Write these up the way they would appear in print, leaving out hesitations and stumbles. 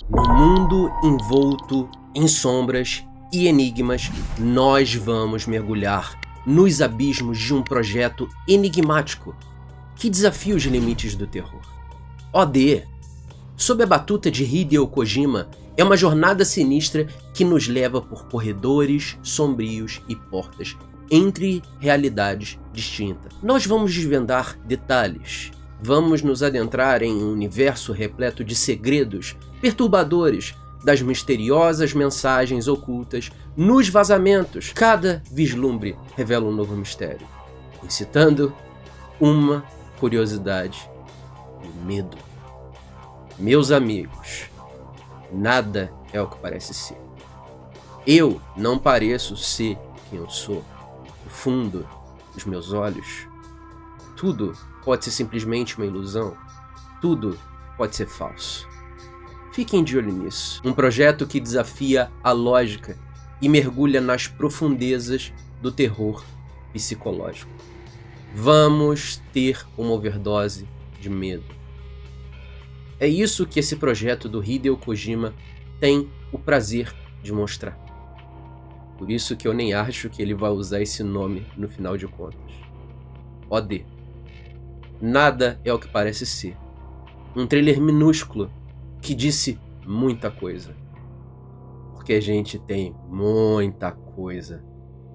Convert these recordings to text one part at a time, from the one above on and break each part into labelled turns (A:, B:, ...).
A: No mundo envolto em sombras e enigmas, nós vamos mergulhar nos abismos de um projeto enigmático que desafia os limites do terror. OD, sob a batuta de Hideo Kojima, é uma jornada sinistra que nos leva por corredores sombrios e portas entre realidades distintas. Nós vamos desvendar detalhes, vamos nos adentrar em um universo repleto de segredos perturbadores, das misteriosas mensagens ocultas nos vazamentos. Cada vislumbre revela um novo mistério, incitando uma curiosidade e medo. Meus amigos, nada é o que parece ser. Eu não pareço ser quem eu sou. No fundo dos meus olhos, tudo pode ser simplesmente uma ilusão. Tudo pode ser falso. Fiquem de olho nisso. Um projeto que desafia a lógica e mergulha nas profundezas do terror psicológico. Vamos ter uma overdose de medo. É isso que esse projeto do Hideo Kojima tem o prazer de mostrar. Por isso que eu nem acho que ele vai usar esse nome no final de contas. OD. Nada é o que parece ser. Um trailer minúsculo que disse muita coisa. Porque a gente tem muita coisa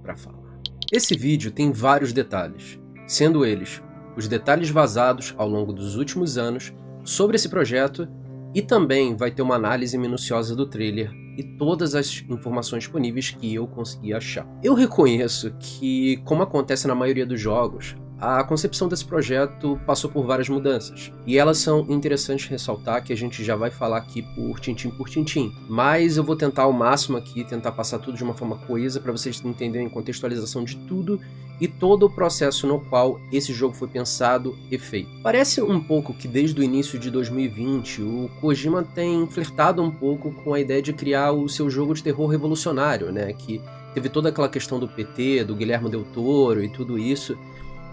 A: para falar. Esse vídeo tem vários detalhes, sendo eles os detalhes vazados ao longo dos últimos anos sobre esse projeto, e também vai ter uma análise minuciosa do trailer e todas as informações disponíveis que eu consegui achar. Eu reconheço que, como acontece na maioria dos jogos, a concepção desse projeto passou por várias mudanças, e elas são interessantes ressaltar, que a gente já vai falar aqui por tintim, mas eu vou tentar ao máximo aqui, tentar passar tudo de uma forma coesa para vocês entenderem a contextualização de tudo e todo o processo no qual esse jogo foi pensado e feito. Parece um pouco que desde o início de 2020 o Kojima tem flertado um pouco com a ideia de criar o seu jogo de terror revolucionário, né? Que teve toda aquela questão do PT, do Guillermo del Toro e tudo isso.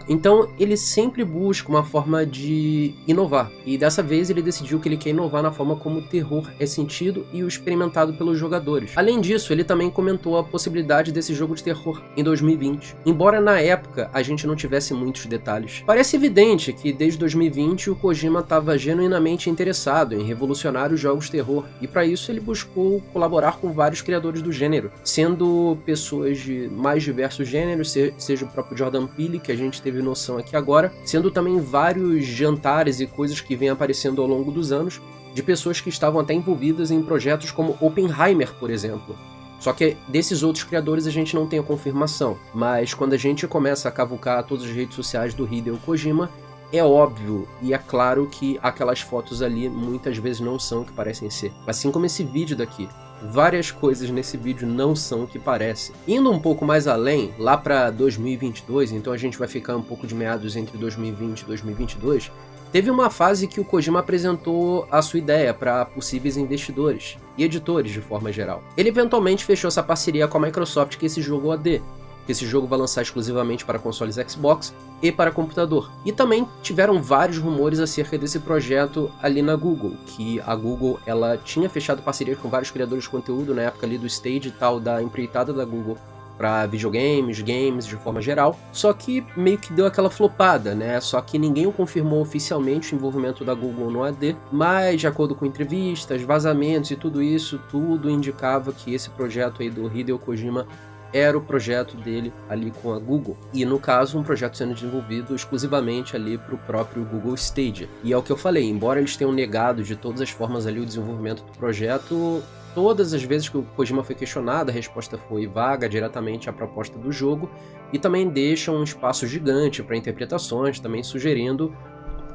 A: Então ele sempre busca uma forma de inovar, e dessa vez ele decidiu que ele quer inovar na forma como o terror é sentido e o experimentado pelos jogadores. Além disso, ele também comentou a possibilidade desse jogo de terror em 2020, embora na época a gente não tivesse muitos detalhes. Parece evidente que desde 2020 o Kojima estava genuinamente interessado em revolucionar os jogos de terror, e para isso ele buscou colaborar com vários criadores do gênero, sendo pessoas de mais diversos gêneros, seja o próprio Jordan Peele, que a gente teve noção aqui agora, sendo também vários jantares e coisas que vêm aparecendo ao longo dos anos, de pessoas que estavam até envolvidas em projetos como Oppenheimer, por exemplo. Só que desses outros criadores a gente não tem a confirmação, mas quando a gente começa a cavucar todas as redes sociais do Hideo Kojima, é óbvio e é claro que aquelas fotos ali muitas vezes não são o que parecem ser. Assim como esse vídeo daqui. Várias coisas nesse vídeo não são o que parece. Indo um pouco mais além, lá para 2022, então a gente vai ficar um pouco de meados entre 2020 e 2022, teve uma fase que o Kojima apresentou a sua ideia para possíveis investidores e editores de forma geral. Ele eventualmente fechou essa parceria com a Microsoft, que esse jogo OD, que esse jogo vai lançar exclusivamente para consoles Xbox e para computador. E também tiveram vários rumores acerca desse projeto ali na Google, que a Google ela tinha fechado parceria com vários criadores de conteúdo na época ali do Stage e tal, da empreitada da Google para videogames, games de forma geral, só que meio que deu aquela flopada, né? Só que ninguém confirmou oficialmente o envolvimento da Google no AD, mas de acordo com entrevistas, vazamentos e tudo isso, tudo indicava que esse projeto aí do Hideo Kojima era o projeto dele ali com a Google, e no caso um projeto sendo desenvolvido exclusivamente ali para o próprio Google Stadia. E é o que eu falei, embora eles tenham negado de todas as formas ali o desenvolvimento do projeto, todas as vezes que o Kojima foi questionado, a resposta foi vaga diretamente à proposta do jogo, e também deixa um espaço gigante para interpretações, também sugerindo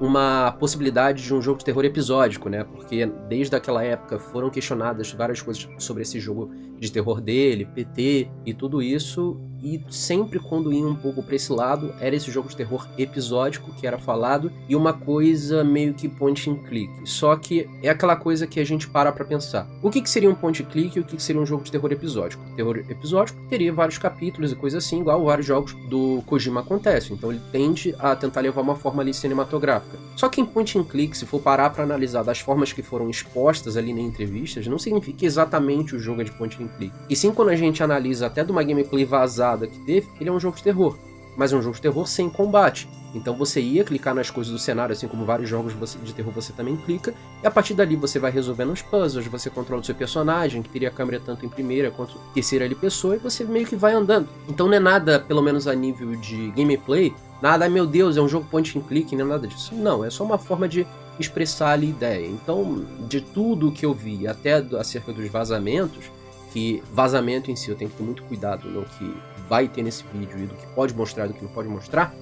A: uma possibilidade de um jogo de terror episódico, né? Porque desde aquela época foram questionadas várias coisas sobre esse jogo de terror dele, PT e tudo isso, e sempre quando ia um pouco pra esse lado, era esse jogo de terror episódico que era falado, e uma coisa meio que point and click. Só que é aquela coisa que a gente para pra pensar. O que seria um point and click e o que seria um jogo de terror episódico? Terror episódico teria vários capítulos e coisas assim, igual vários jogos do Kojima acontecem. Então ele tende a tentar levar uma forma ali cinematográfica. Só que em point and click, se for parar pra analisar das formas que foram expostas ali em entrevistas, não significa que exatamente o jogo é de point and click. E sim, quando a gente analisa até de uma gameplay vazada que teve, ele é um jogo de terror. Mas é um jogo de terror sem combate. Então você ia clicar nas coisas do cenário, assim como vários jogos de terror você também clica, e a partir dali você vai resolvendo os puzzles, você controla o seu personagem, que teria a câmera tanto em primeira quanto em terceira ali pessoa, e você meio que vai andando. Então não é nada, pelo menos a nível de gameplay, nada, meu Deus, é um jogo point and click, não é nada disso. Não, é só uma forma de expressar ali ideia. Então, de tudo que eu vi, até acerca dos vazamentos, que vazamento em si eu tenho que ter muito cuidado no que vai ter nesse vídeo e do que pode mostrar e do que não pode mostrar,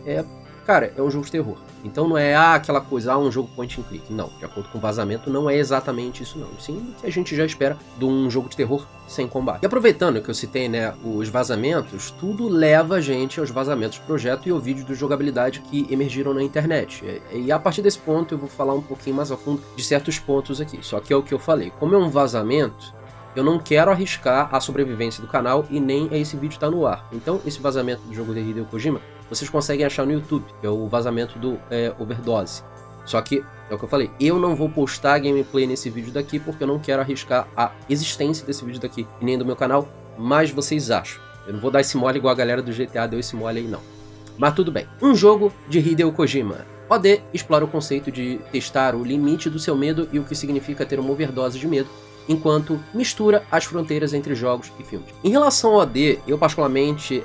A: cara, é um jogo de terror. Então não é aquela coisa, um jogo point and click. Não, de acordo com o vazamento, não é exatamente isso não. Sim, o que a gente já espera de um jogo de terror sem combate. E aproveitando que eu citei, né, os vazamentos, tudo leva a gente aos vazamentos do projeto e ao vídeo de jogabilidade que emergiram na internet. E a partir desse ponto eu vou falar um pouquinho mais a fundo de certos pontos aqui. Só que é o que eu falei. Como é um vazamento, eu não quero arriscar a sobrevivência do canal e nem esse vídeo tá no ar. Então esse vazamento do jogo de Hideo Kojima, vocês conseguem achar no YouTube, que é o vazamento do Overdose. Só que, é o que eu falei, eu não vou postar gameplay nesse vídeo daqui porque eu não quero arriscar a existência desse vídeo daqui e nem do meu canal, mas vocês acham. Eu não vou dar esse mole igual a galera do GTA deu esse mole aí não. Mas tudo bem. Um jogo de Hideo Kojima. OD explora o conceito de testar o limite do seu medo e o que significa ter uma overdose de medo, enquanto mistura as fronteiras entre jogos e filmes. Em relação ao OD, eu particularmente,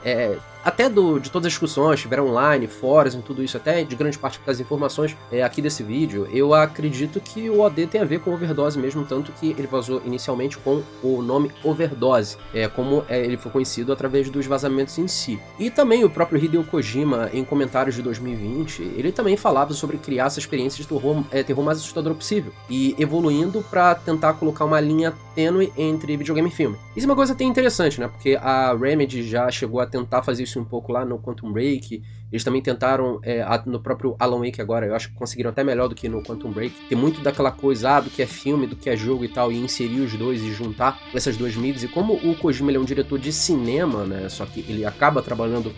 A: até de todas as discussões, tiveram online, fóruns e tudo isso, até de grande parte das informações aqui desse vídeo, eu acredito que o OD tem a ver com overdose mesmo, tanto que ele vazou inicialmente com o nome Overdose, como ele foi conhecido através dos vazamentos em si. E também o próprio Hideo Kojima, em comentários de 2020, ele também falava sobre criar essa experiência de terror mais assustadora possível, e evoluindo para tentar colocar uma linha tênue entre videogame e filme. Isso é uma coisa até interessante, né, porque a Remedy já chegou a tentar fazer isso um pouco lá no Quantum Break, eles também tentaram no próprio Alan Wake agora, eu acho que conseguiram até melhor do que no Quantum Break, tem muito daquela coisa, do que é filme, do que é jogo e tal, e inserir os dois e juntar essas duas mídias, e como o Kojima ele é um diretor de cinema, né, só que ele acaba trabalhando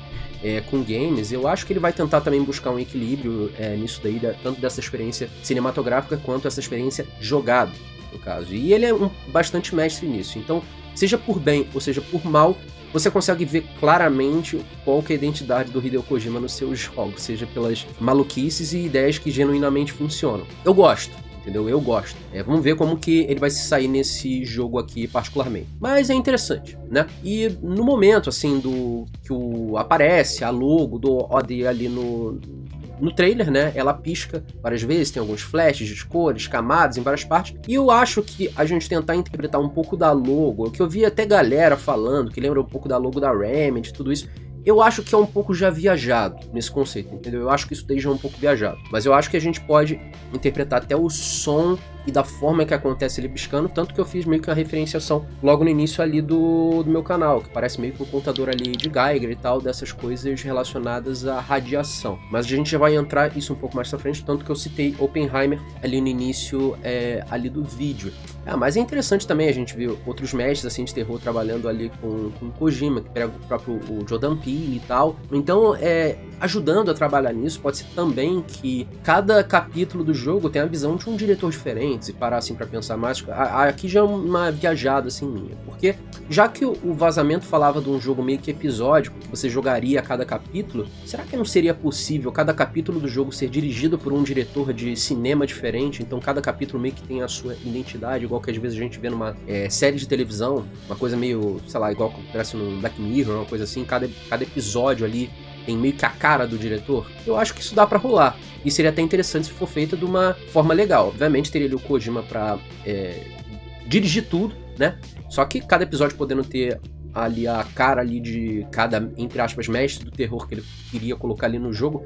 A: com games, eu acho que ele vai tentar também buscar um equilíbrio nisso daí, tanto dessa experiência cinematográfica quanto essa experiência jogada, no caso, e ele é bastante mestre nisso, então seja por bem ou seja por mal, você consegue ver claramente qual que é a identidade do Hideo Kojima nos seus jogos, seja pelas maluquices e ideias que genuinamente funcionam. Eu gosto, entendeu? Eu gosto. Vamos ver como que ele vai se sair nesse jogo aqui particularmente. Mas é interessante, né? E no momento, assim, aparece a logo do OD ali no trailer, né, ela pisca várias vezes, tem alguns flashes de cores, camadas em várias partes, e eu acho que a gente tentar interpretar um pouco da logo, que eu vi até galera falando, que lembra um pouco da logo da Remedy, tudo isso, eu acho que é um pouco já viajado nesse conceito, entendeu? Eu acho que isso daí já é um pouco viajado, mas eu acho que a gente pode interpretar até o som e da forma que acontece ele piscando, tanto que eu fiz meio que uma referenciação logo no início ali do meu canal, que parece meio que um contador ali de Geiger e tal, dessas coisas relacionadas à radiação. Mas a gente já vai entrar isso um pouco mais pra frente, tanto que eu citei Oppenheimer ali no início ali do vídeo. Mas é interessante também a gente ver outros mestres assim, de terror trabalhando ali com Kojima, que pega o próprio Jordan Peele e tal. Então, ajudando a trabalhar nisso, pode ser também que cada capítulo do jogo tem a visão de um diretor diferente, se parar assim pra pensar mais. Aqui já é uma viajada assim minha, porque já que o vazamento falava de um jogo meio que episódico, que você jogaria a cada capítulo, será que não seria possível cada capítulo do jogo ser dirigido por um diretor de cinema diferente, então cada capítulo meio que tem a sua identidade, igual que às vezes a gente vê numa série de televisão, uma coisa meio, sei lá, igual que acontece no Black Mirror, uma coisa assim, cada episódio ali tem meio que a cara do diretor? Eu acho que isso dá pra rolar. E seria até interessante se for feito de uma forma legal. Obviamente teria ali o Kojima pra dirigir tudo, né? Só que cada episódio podendo ter ali a cara ali de cada, entre aspas, mestre do terror que ele queria colocar ali no jogo,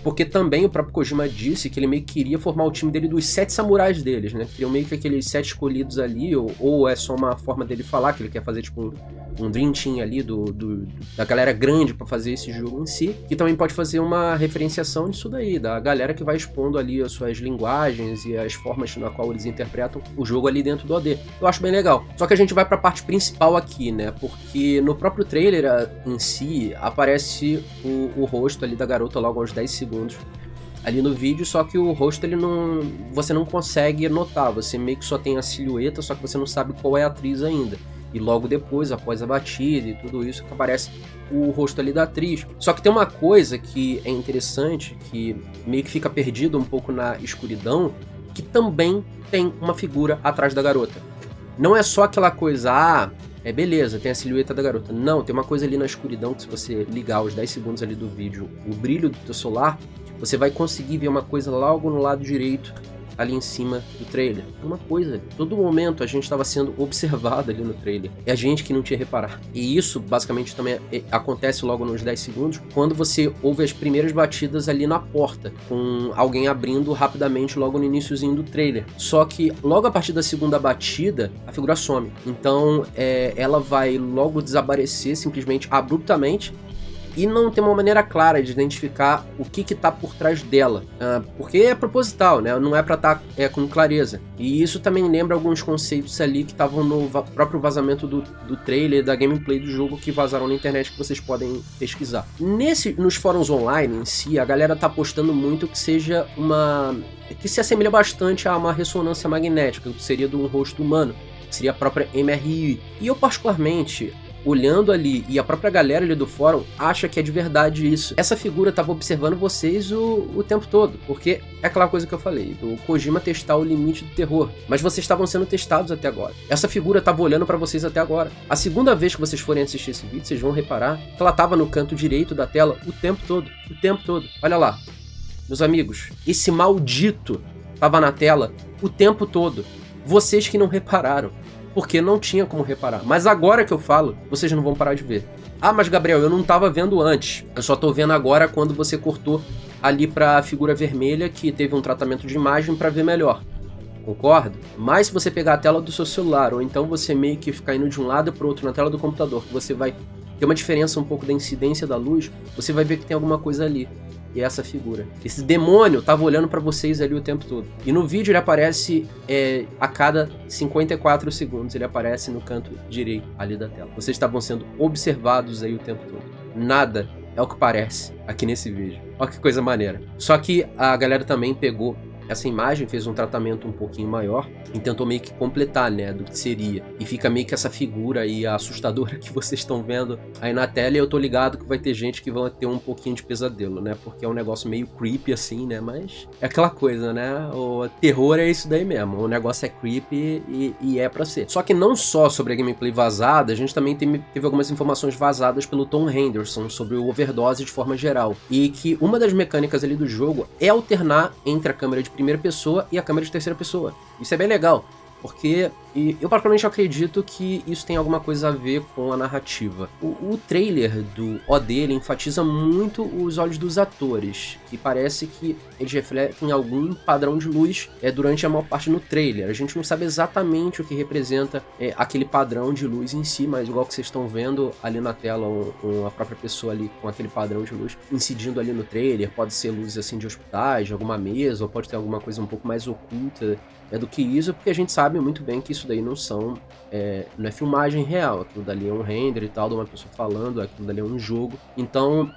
A: porque também o próprio Kojima disse que ele meio que queria formar o time dele dos 7 samurais deles, né? Queriam meio que aqueles 7 escolhidos ali, ou é só uma forma dele falar que ele quer fazer tipo um Dream Team ali da galera grande para fazer esse jogo em si, que também pode fazer uma referenciação disso daí, da galera que vai expondo ali as suas linguagens e as formas na qual eles interpretam o jogo ali dentro do OD. Eu acho bem legal. Só que a gente vai pra parte principal aqui, né? Porque no próprio trailer em si, aparece o rosto ali da garota logo aos 10 segundos ali no vídeo, só que o rosto você não consegue notar, você meio que só tem a silhueta, só que você não sabe qual é a atriz ainda. E logo depois, após a batida e tudo isso, que aparece o rosto ali da atriz. Só que tem uma coisa que é interessante, que meio que fica perdido um pouco na escuridão, que também tem uma figura atrás da garota. Não é só aquela coisa, beleza, tem a silhueta da garota. Não, tem uma coisa ali na escuridão que se você ligar os 10 segundos ali do vídeo, o brilho do teu celular, você vai conseguir ver uma coisa logo no lado direito, ali em cima do trailer. Uma coisa, todo momento a gente estava sendo observado ali no trailer. É a gente que não tinha reparado. E isso, basicamente, também acontece logo nos 10 segundos, quando você ouve as primeiras batidas ali na porta, com alguém abrindo rapidamente logo no iniciozinho do trailer. Só que, logo a partir da segunda batida, a figura some. Então, ela vai logo desaparecer, simplesmente, abruptamente, e não tem uma maneira clara de identificar o que tá por trás dela, porque é proposital, né? Não é pra estar com clareza. E isso também lembra alguns conceitos ali que estavam no próprio vazamento do trailer, da gameplay do jogo, que vazaram na internet, que vocês podem pesquisar. Nos fóruns online em si, a galera tá apostando muito que seja que se assemelha bastante a uma ressonância magnética, que seria de um rosto humano, que seria a própria MRI. E eu, particularmente, olhando ali, e a própria galera ali do fórum acha que é de verdade isso. Essa figura tava observando vocês o tempo todo, porque é aquela coisa que eu falei, do Kojima testar o limite do terror. Mas vocês estavam sendo testados até agora. Essa figura tava olhando pra vocês até agora. A segunda vez que vocês forem assistir esse vídeo, vocês vão reparar que ela tava no canto direito da tela o tempo todo. O tempo todo. Olha lá. Meus amigos, esse maldito tava na tela o tempo todo. Vocês que não repararam. Porque não tinha como reparar. Mas agora que eu falo, vocês não vão parar de ver. Ah, mas Gabriel, eu não tava vendo antes. Eu só tô vendo agora quando você cortou ali pra figura vermelha, que teve um tratamento de imagem pra ver melhor. Concordo? Mas se você pegar a tela do seu celular, ou então você meio que ficar indo de um lado pro outro na tela do computador, que você vai ter uma diferença um pouco da incidência da luz, você vai ver que tem alguma coisa ali. E é essa figura. Esse demônio tava olhando pra vocês ali o tempo todo. E no vídeo ele aparece a cada 54 segundos. Ele aparece no canto direito ali da tela. Vocês estavam sendo observados aí o tempo todo. Nada é o que parece aqui nesse vídeo. Olha que coisa maneira. Só que a galera também pegou essa imagem, fez um tratamento um pouquinho maior e tentou meio que completar, né, do que seria. E fica meio que essa figura aí assustadora que vocês estão vendo aí na tela, e eu tô ligado que vai ter gente que vai ter um pouquinho de pesadelo, né, porque é um negócio meio creepy assim, né, mas é aquela coisa, né, o terror é isso daí mesmo, o negócio é creepy e é pra ser. Só que não só sobre a gameplay vazada, a gente também teve algumas informações vazadas pelo Tom Henderson sobre o overdose de forma geral, e que uma das mecânicas ali do jogo é alternar entre a câmera de primeira pessoa e a câmera de terceira pessoa. Isso é bem legal, porque eu particularmente acredito que isso tem alguma coisa a ver com a narrativa. O trailer do OD, ele enfatiza muito os olhos dos atores, e parece que eles refletem algum padrão de luz durante a maior parte no trailer. A gente não sabe exatamente o que representa aquele padrão de luz em si, mas igual que vocês estão vendo ali na tela, a própria pessoa ali com aquele padrão de luz incidindo ali no trailer, pode ser luzes assim de hospitais, de alguma mesa, ou pode ter alguma coisa um pouco mais oculta do que isso, porque a gente sabe muito bem que isso daí não é filmagem real, aquilo dali é um render e tal, de uma pessoa falando, aquilo dali é um jogo, então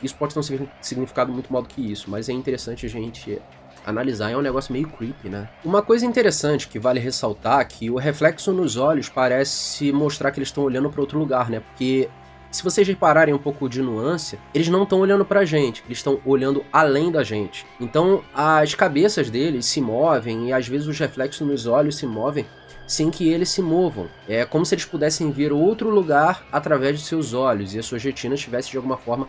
A: isso pode ter um significado muito maior do que isso, mas é interessante a gente analisar, é um negócio meio creepy, né? Uma coisa interessante que vale ressaltar é que o reflexo nos olhos parece mostrar que eles estão olhando para outro lugar, né? Porque se vocês repararem um pouco de nuance, eles não estão olhando pra gente, eles estão olhando além da gente. Então as cabeças deles se movem e às vezes os reflexos nos olhos se movem sem que eles se movam. É como se eles pudessem ver outro lugar através de seus olhos e as suas retinas estivessem de alguma forma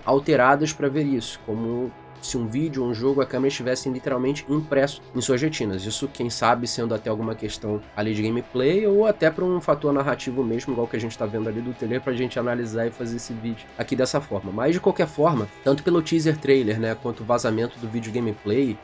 A: alteradas para ver isso, como se um vídeo ou um jogo, a câmera estivessem literalmente impresso em suas retinas. Isso, quem sabe, sendo até alguma questão ali de gameplay ou até para um fator narrativo mesmo, igual que a gente está vendo ali do trailer, pra gente analisar e fazer esse vídeo aqui dessa forma. Mas, de qualquer forma, tanto pelo teaser trailer, né, quanto o vazamento do vídeo gameplay,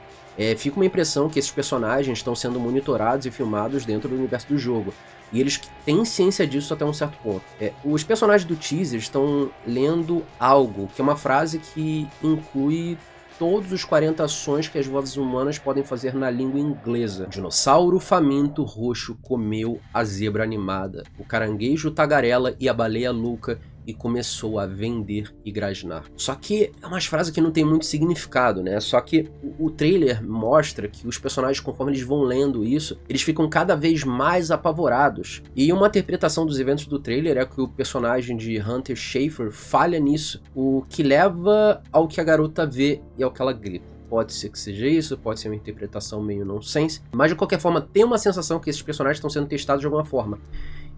A: fica uma impressão que esses personagens estão sendo monitorados e filmados dentro do universo do jogo. E eles têm ciência disso até um certo ponto. Os personagens do teaser estão lendo algo, que é uma frase que inclui todos os 40 sons que as vozes humanas podem fazer na língua inglesa. O dinossauro faminto roxo comeu a zebra animada, o caranguejo tagarela e a baleia louca e começou a vender e grasnar. Só que é umas frases que não tem muito significado, né? Só que o trailer mostra que os personagens, conforme eles vão lendo isso, eles ficam cada vez mais apavorados. E uma interpretação dos eventos do trailer é que o personagem de Hunter Schafer falha nisso, o que leva ao que a garota vê e ao que ela grita. Pode ser que seja isso, pode ser uma interpretação meio nonsense, mas de qualquer forma tem uma sensação que esses personagens estão sendo testados de alguma forma.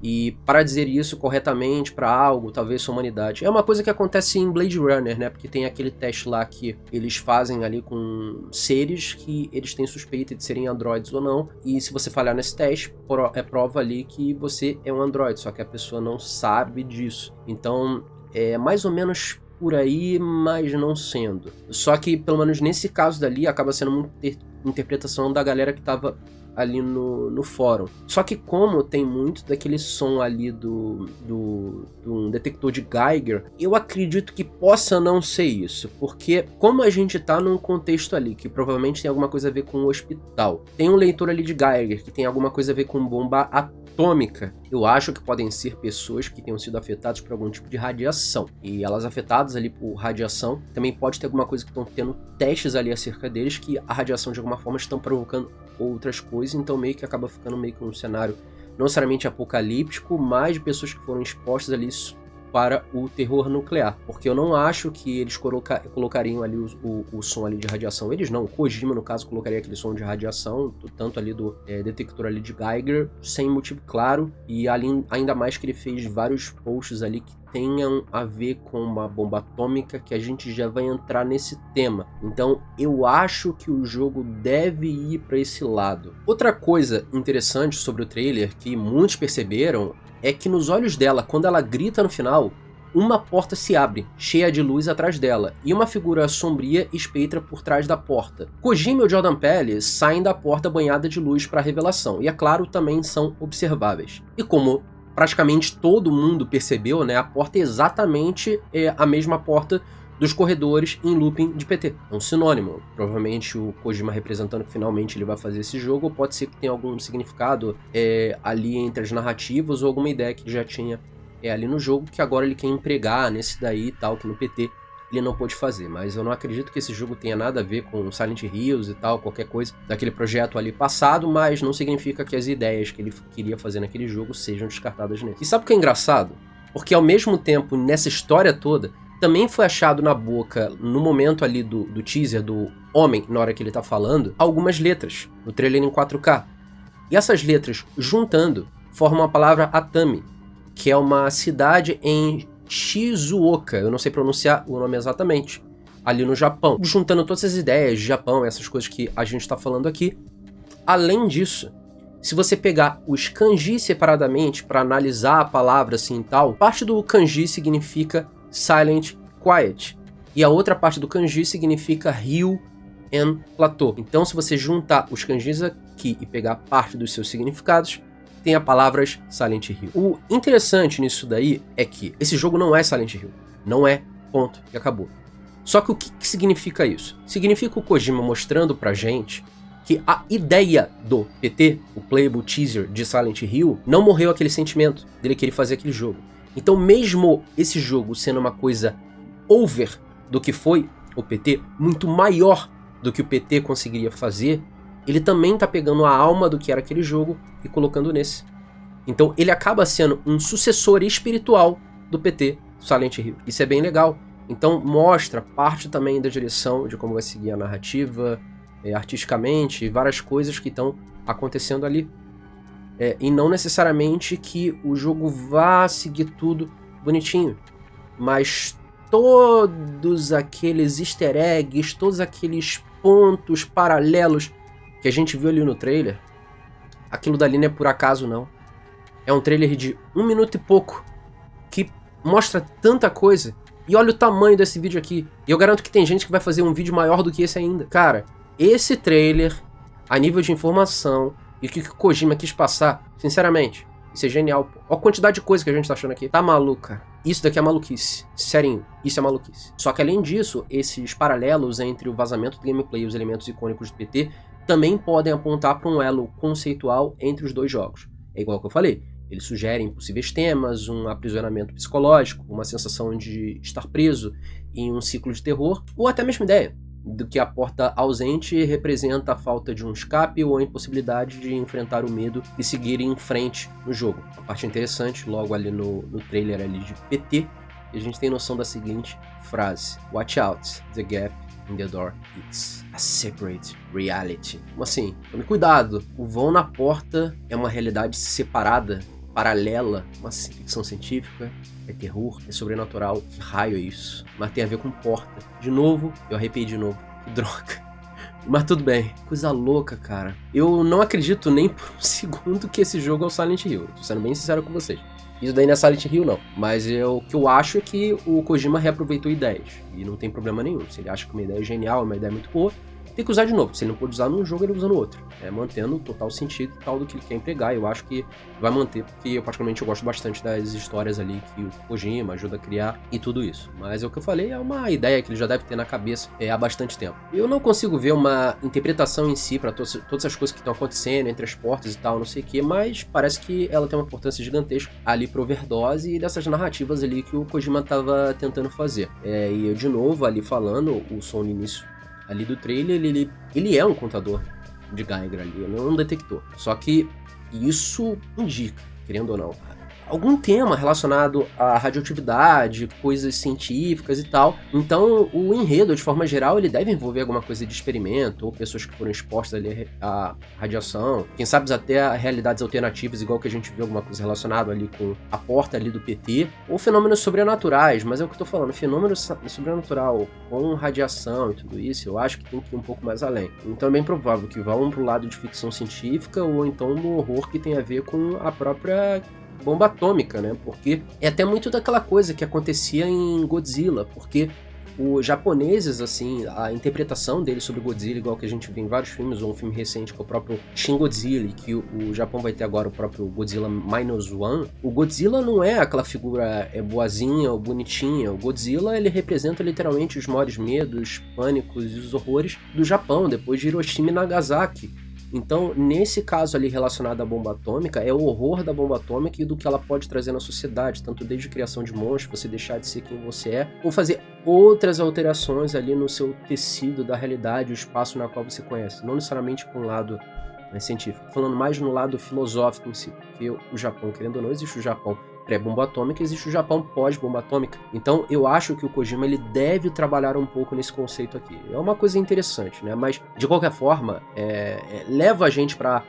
A: E para dizer isso corretamente para algo, talvez sua humanidade. É uma coisa que acontece em Blade Runner, né? Porque tem aquele teste lá que eles fazem ali com seres que eles têm suspeita de serem androides ou não. E se você falhar nesse teste, é prova ali que você é um androide, só que a pessoa não sabe disso. Então, é mais ou menos por aí, mas não sendo. Só que, pelo menos nesse caso dali, acaba sendo uma interpretação da galera que tava ali no fórum. Só que como tem muito daquele som ali do detector de Geiger, eu acredito que possa não ser isso, porque como a gente tá num contexto ali que provavelmente tem alguma coisa a ver com o hospital, tem um leitor ali de Geiger que tem alguma coisa a ver com bomba atômica, eu acho que podem ser pessoas que tenham sido afetadas por algum tipo de radiação. E elas afetadas ali por radiação, também pode ter alguma coisa que estão tendo testes ali acerca deles, que a radiação de alguma forma estão provocando outras coisas, então meio que acaba ficando meio que um cenário não necessariamente apocalíptico, mas de pessoas que foram expostas ali para o terror nuclear, porque eu não acho que eles colocariam ali o som ali de radiação. Eles não, o Kojima no caso colocaria aquele som de radiação, tanto ali do detector ali de Geiger, sem motivo claro, e ali, ainda mais que ele fez vários posts ali que tenham a ver com uma bomba atômica, que a gente já vai entrar nesse tema. Então eu acho que o jogo deve ir para esse lado. Outra coisa interessante sobre o trailer que muitos perceberam é que nos olhos dela, quando ela grita no final, uma porta se abre, cheia de luz atrás dela, e uma figura sombria espeita por trás da porta. Kojima e o Jordan Peele saem da porta banhada de luz para a revelação, e é claro, também são observáveis. E como praticamente todo mundo percebeu, né, a porta é exatamente a mesma porta dos corredores em looping de PT. É um sinônimo. Provavelmente o Kojima representando que finalmente ele vai fazer esse jogo, ou pode ser que tenha algum significado ali entre as narrativas, ou alguma ideia que ele já tinha ali no jogo, que agora ele quer empregar nesse daí e tal, que no PT ele não pôde fazer. Mas eu não acredito que esse jogo tenha nada a ver com Silent Hills e tal, qualquer coisa daquele projeto ali passado, mas não significa que as ideias que ele queria fazer naquele jogo sejam descartadas nele. E sabe o que é engraçado? Porque ao mesmo tempo, nessa história toda, também foi achado na boca, no momento ali do teaser, do homem, na hora que ele tá falando, algumas letras, no trailer em 4K. E essas letras, juntando, formam a palavra Atami, que é uma cidade em Shizuoka, eu não sei pronunciar o nome exatamente, ali no Japão. Juntando todas as ideias de Japão, essas coisas que a gente tá falando aqui. Além disso, se você pegar os kanji separadamente para analisar a palavra assim e tal, parte do kanji significa Silent Quiet, e a outra parte do kanji significa Hill and Plateau. Então, se você juntar os kanjis aqui e pegar parte dos seus significados, tem a palavra Silent Hill. O interessante nisso daí é que esse jogo não é Silent Hill. Não é, ponto, e acabou. Só que o que significa isso? Significa o Kojima mostrando pra gente que a ideia do PT, o playable teaser de Silent Hill, não morreu aquele sentimento dele querer fazer aquele jogo. Então, mesmo esse jogo sendo uma coisa over do que foi o PT, muito maior do que o PT conseguiria fazer, ele também tá pegando a alma do que era aquele jogo e colocando nesse. Então, ele acaba sendo um sucessor espiritual do PT, Silent Hill. Isso é bem legal. Então, mostra parte também da direção de como vai seguir a narrativa, artisticamente, várias coisas que estão acontecendo ali. E não necessariamente que o jogo vá seguir tudo bonitinho, mas todos aqueles easter eggs, todos aqueles pontos paralelos que a gente viu ali no trailer, aquilo dali não é por acaso não. É um trailer de 1 minuto e pouco, que mostra tanta coisa, e olha o tamanho desse vídeo aqui, e eu garanto que tem gente que vai fazer um vídeo maior do que esse ainda. Cara, esse trailer, a nível de informação e o que o Kojima quis passar, sinceramente, isso é genial, pô. Olha a quantidade de coisa que a gente tá achando aqui. Tá maluca. Isso daqui é maluquice. Sério, isso é maluquice. Só que além disso, esses paralelos entre o vazamento do gameplay e os elementos icônicos do PT também podem apontar para um elo conceitual entre os dois jogos. É igual que eu falei. Eles sugerem possíveis temas, um aprisionamento psicológico, uma sensação de estar preso em um ciclo de terror, ou até a mesma ideia do que a porta ausente representa a falta de um escape ou a impossibilidade de enfrentar o medo e seguir em frente no jogo. A parte interessante, logo ali no trailer ali de PT, a gente tem noção da seguinte frase: Watch out, the gap in the door, it's a separate reality. Como assim? Tome cuidado, o vão na porta é uma realidade separada, paralela, uma ficção científica, é terror, é sobrenatural, que raio é isso? Mas tem a ver com porta. De novo, eu arrepiei de novo, que droga. Mas tudo bem, coisa louca, cara. Eu não acredito nem por um segundo que esse jogo é o Silent Hill, tô sendo bem sincero com vocês. Isso daí não é Silent Hill, não. Mas o que eu acho é que o Kojima reaproveitou ideias, e não tem problema nenhum. Se ele acha que uma ideia é genial, uma ideia muito boa, tem que usar de novo. Se ele não pode usar num jogo, ele usa no outro. Mantendo o total sentido e tal do que ele quer empregar. Eu acho que vai manter, porque eu particularmente eu gosto bastante das histórias ali que o Kojima ajuda a criar e tudo isso. Mas é o que eu falei, é uma ideia que ele já deve ter na cabeça há bastante tempo. Eu não consigo ver uma interpretação em si para todas as coisas que estão acontecendo entre as portas e tal, não sei o que, mas parece que ela tem uma importância gigantesca ali pro Overdose e dessas narrativas ali que o Kojima tava tentando fazer. E eu, de novo, ali falando, o som no início ali do trailer, ele é um contador de Geiger ali, ele é um detector. Só que isso indica, querendo ou não, algum tema relacionado à radioatividade, coisas científicas e tal. Então, o enredo, de forma geral, ele deve envolver alguma coisa de experimento, ou pessoas que foram expostas ali à radiação, quem sabe até a realidades alternativas, igual que a gente viu alguma coisa relacionada ali com a porta ali do PT, ou fenômenos sobrenaturais, mas é o que eu tô falando, fenômeno sobrenatural com radiação e tudo isso, eu acho que tem que ir um pouco mais além. Então é bem provável que vão pro lado de ficção científica, ou então no horror que tem a ver com a própria bomba atômica, né? Porque é até muito daquela coisa que acontecia em Godzilla, porque os japoneses, assim, a interpretação deles sobre Godzilla, igual que a gente vê em vários filmes, ou um filme recente que é o próprio Shin Godzilla, e que o Japão vai ter agora o próprio Godzilla Minus One, o Godzilla não é aquela figura boazinha ou bonitinha, o Godzilla ele representa literalmente os maiores medos, pânicos e os horrores do Japão, depois de Hiroshima e Nagasaki. Então, nesse caso ali relacionado à bomba atômica, é o horror da bomba atômica e do que ela pode trazer na sociedade, tanto desde criação de monstros, você deixar de ser quem você é, ou fazer outras alterações ali no seu tecido da realidade, o espaço na qual você conhece, não necessariamente com um lado científico, falando mais no lado filosófico em si, porque o Japão, querendo ou não, existe o Japão pré-bomba atômica, existe o Japão pós-bomba atômica. Então eu acho que o Kojima ele deve trabalhar um pouco nesse conceito aqui. É uma coisa interessante, né? Mas de qualquer forma, leva a gente para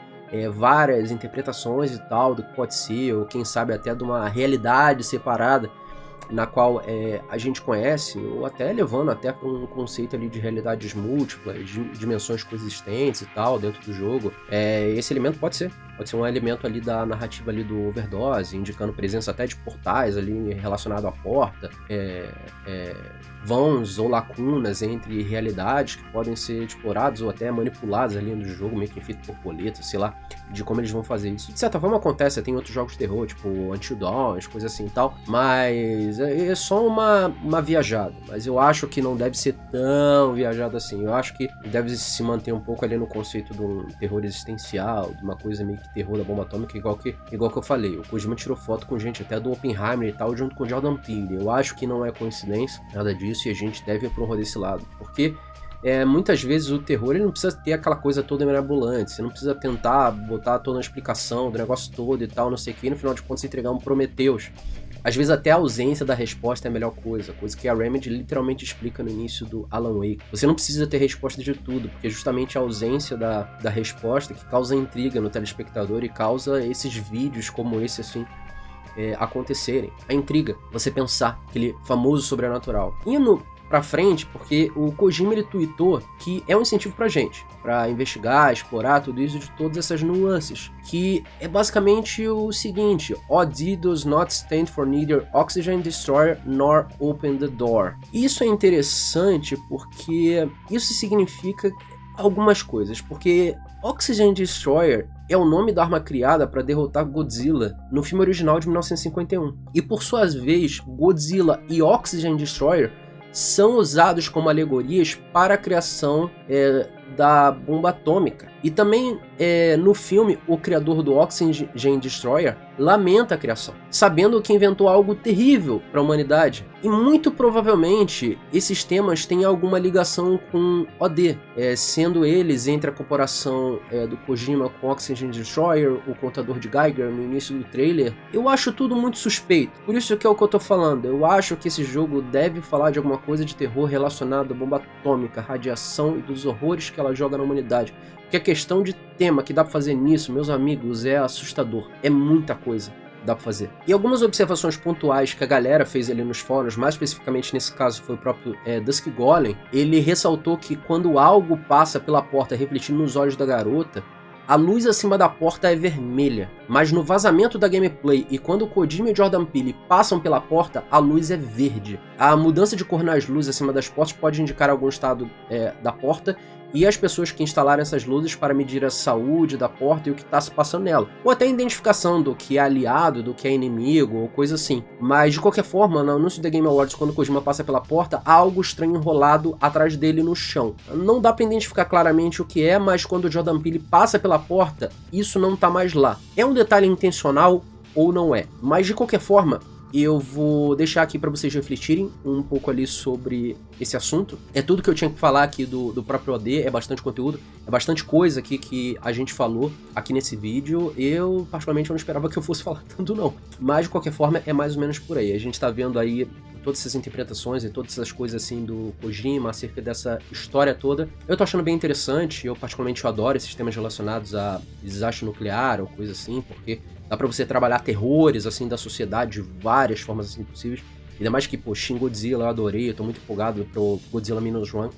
A: várias interpretações e tal do que pode ser, ou quem sabe até de uma realidade separada na qual a gente conhece, ou até levando até para um conceito ali de realidades múltiplas, de dimensões coexistentes e tal dentro do jogo. Esse elemento pode ser um elemento ali da narrativa ali do Overdose, indicando presença até de portais ali relacionado à porta, vãos ou lacunas entre realidades que podem ser explorados ou até manipulados ali no jogo, meio que feito borboleta, sei lá, de como eles vão fazer isso. De certa forma acontece, tem outros jogos de terror, tipo Until Dawn, coisas assim e tal, mas é só uma viajada, mas eu acho que não deve ser tão viajado assim. Eu acho que deve se manter um pouco ali no conceito de um terror existencial, de uma coisa meio que terror da bomba atômica, igual que eu falei. O Kojima tirou foto com gente até do Oppenheimer e tal, junto com o Jordan Peele. Eu acho que não é coincidência, nada disso, e a gente deve ir para um rolê desse lado, porque muitas vezes o terror ele não precisa ter aquela coisa toda mirabolante, você não precisa tentar botar toda a explicação do negócio todo e tal, não sei o que, e no final de contas entregar um Prometheus. Às vezes até a ausência da resposta é a melhor coisa que a Remedy literalmente explica no início do Alan Wake. Você não precisa ter resposta de tudo, porque é justamente a ausência da resposta que causa intriga no telespectador e causa esses vídeos como esse, assim, acontecerem. A intriga, você pensar, aquele famoso sobrenatural. Indo pra frente, porque o Kojima ele tweetou que é um incentivo pra gente, pra investigar, explorar tudo isso de todas essas nuances, que é basicamente o seguinte: OD does not stand for neither oxygen destroyer nor open the door. Isso é interessante porque isso significa algumas coisas, porque Oxygen Destroyer é o nome da arma criada para derrotar Godzilla no filme original de 1951. E por sua vez, Godzilla e Oxygen Destroyer são usados como alegorias para a criação da bomba atômica. E também no filme, o criador do Oxygen Destroyer lamenta a criação, sabendo que inventou algo terrível para a humanidade. E muito provavelmente esses temas têm alguma ligação com OD, sendo eles entre a comparação do Kojima com Oxygen Destroyer, o contador de Geiger no início do trailer. Eu acho tudo muito suspeito, por isso que é o que eu tô falando. Eu acho que esse jogo deve falar de alguma coisa de terror relacionado à bomba atômica, radiação e dos horrores que ela joga na humanidade. Porque a questão de tema que dá pra fazer nisso, meus amigos, é assustador. É muita coisa que dá pra fazer. E algumas observações pontuais que a galera fez ali nos fóruns, mais especificamente nesse caso foi o próprio Dusk Golem, ele ressaltou que quando algo passa pela porta refletindo nos olhos da garota, a luz acima da porta é vermelha, mas no vazamento da gameplay e quando o Kojima e o Jordan Peele passam pela porta, a luz é verde. A mudança de cor nas luzes acima das portas pode indicar algum estado da porta e as pessoas que instalaram essas luzes para medir a saúde da porta e o que está se passando nela. Ou até a identificação do que é aliado, do que é inimigo, ou coisa assim. Mas de qualquer forma, no anúncio da Game Awards, quando o Kojima passa pela porta, há algo estranho enrolado atrás dele no chão. Não dá para identificar claramente o que é, mas quando o Jordan Peele passa pela porta, isso não tá mais lá. É um detalhe intencional ou não é? Mas de qualquer forma, eu vou deixar aqui para vocês refletirem um pouco ali sobre esse assunto. É tudo que eu tinha que falar aqui do próprio OD, é bastante conteúdo, é bastante coisa aqui que a gente falou aqui nesse vídeo. Eu, particularmente, não esperava que eu fosse falar tanto não. Mas, de qualquer forma, é mais ou menos por aí. A gente tá vendo aí todas essas interpretações e todas essas coisas assim do Kojima acerca dessa história toda. Eu tô achando bem interessante, eu particularmente adoro esses temas relacionados a desastre nuclear ou coisa assim, porque dá pra você trabalhar terrores assim da sociedade de várias formas assim possíveis. Ainda mais que, pô, Shin Godzilla eu adorei, eu tô muito empolgado pro Godzilla Minus One,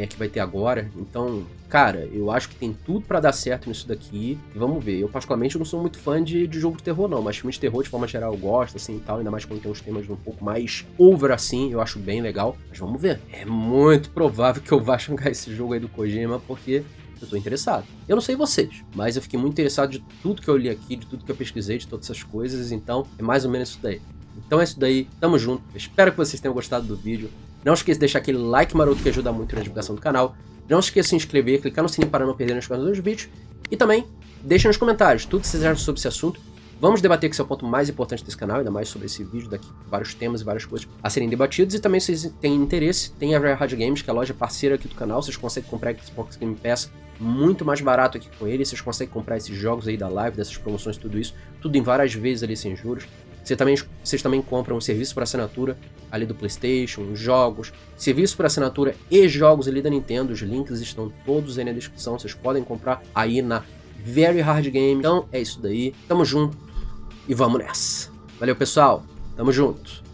A: que vai ter agora. Então, cara, eu acho que tem tudo pra dar certo nisso daqui. E vamos ver. Eu, particularmente, não sou muito fã de jogo de terror, não. Mas filme de terror, de forma geral, eu gosto, assim, e tal. Ainda mais quando tem uns temas um pouco mais over, assim. Eu acho bem legal. Mas vamos ver. É muito provável que eu vá jogar esse jogo aí do Kojima, porque eu tô interessado. Eu não sei vocês, mas eu fiquei muito interessado de tudo que eu li aqui, de tudo que eu pesquisei, de todas essas coisas. Então, é mais ou menos isso daí. Então é isso daí. Tamo junto. Espero que vocês tenham gostado do vídeo. Não esqueça de deixar aquele like maroto que ajuda muito na divulgação do canal. Não esqueça de se inscrever, clicar no sininho para não perder as coisas dos vídeos. E também, deixem nos comentários tudo que vocês acham sobre esse assunto. Vamos debater que esse é o ponto mais importante desse canal, ainda mais sobre esse vídeo daqui, vários temas e várias coisas a serem debatidos. E também, se vocês têm interesse, tem a Rare Hard Games, que é a loja parceira aqui do canal. Vocês conseguem comprar Xbox Game Pass muito mais barato aqui com ele. Vocês conseguem comprar esses jogos aí da live, dessas promoções, tudo isso, tudo em várias vezes ali sem juros. Vocês também compram um serviço por assinatura ali do PlayStation, jogos, serviço por assinatura e jogos ali da Nintendo. Os links estão todos aí na descrição. Vocês podem comprar aí na Very Hard Game. Então é isso daí. Tamo junto e vamos nessa. Valeu, pessoal. Tamo junto.